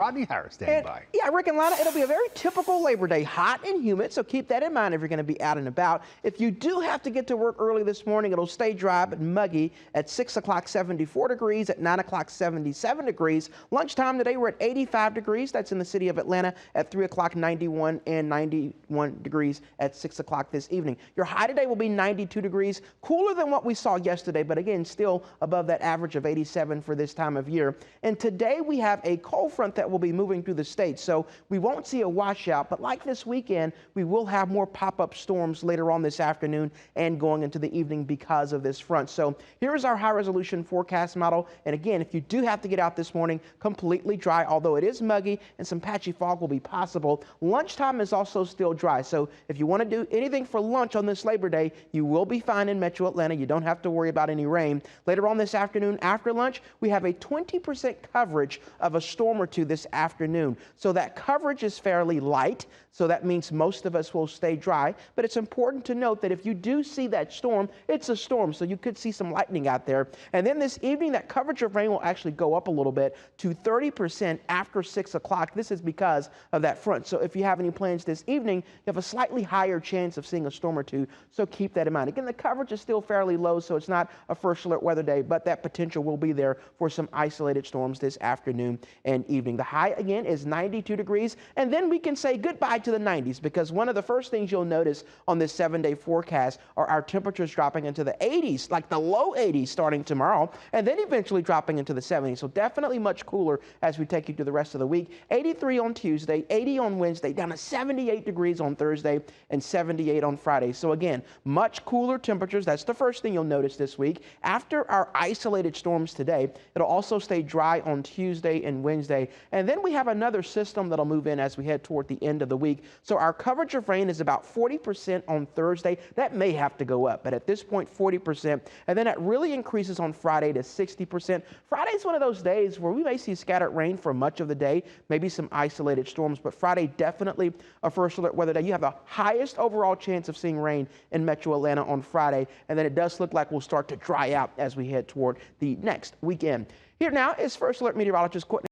Rodney Harris standing And, by. yeah, Rick and Lana, it'll be a very typical Labor Day, hot and humid, so keep that in mind if you're going to be out and about. If you do have to get to work early this morning, it'll stay dry but muggy. At 6 o'clock, 74 degrees. At 9 o'clock, 77 degrees. Lunchtime today, we're at 85 degrees. That's in the city of Atlanta. At 3 o'clock, 91 and 91 degrees at 6 o'clock this evening. Your high today will be 92 degrees, cooler than what we saw yesterday, but again, still above that average of 87 for this time of year. And today we have a cold front that will be moving through the state, so we won't see a washout, but like this weekend, we will have more pop-up storms later on this afternoon and going into the evening because of this front. So here is our high-resolution forecast model, and again, if you do have to get out this morning, completely dry, although it is muggy and some patchy fog will be possible. Lunchtime is also still dry, so if you want to do anything for lunch on this Labor Day, you will be fine in Metro Atlanta. You don't have to worry about any rain. Later on this afternoon, after lunch, we have a 20% coverage of a storm or two this afternoon. So that coverage is fairly light, so that means most of us will stay dry, but it's important to note that if you do see that storm, it's a storm, so you could see some lightning out there. And then this evening, that coverage of rain will actually go up a little bit to 30% after 6 o'clock. This is because of that front. So if you have any plans this evening, you have a slightly higher chance of seeing a storm or two, so keep that in mind. Again, the coverage is still fairly low, so it's not a first alert weather day, but that potential will be there for some isolated storms this afternoon and evening. The high, again, is 92 degrees, and then we can say goodbye to the 90s, because one of the first things you'll notice on this 7-day forecast are our temperatures dropping into the 80s, like the low 80s starting tomorrow, and then eventually dropping into the 70s. So definitely much cooler as we take you through the rest of the week. 83 on Tuesday, 80 on Wednesday, down to 78 degrees on Thursday, and 78 on Friday. So again, much cooler temperatures. That's the first thing you'll notice this week. After our isolated storms today, it'll also stay dry on Tuesday and Wednesday. And then we have another system that'll move in as we head toward the end of the week. So our coverage of rain is about 40% on Thursday. That may have to go up, but at this point, 40%. And then it really increases on Friday to 60%. Friday is one of those days where we may see scattered rain for much of the day, maybe some isolated storms, but Friday definitely a first alert weather day. You have the highest overall chance of seeing rain in Metro Atlanta on Friday, and then it does look like we'll start to dry out as we head toward the next weekend. Here now is First Alert meteorologist Courtney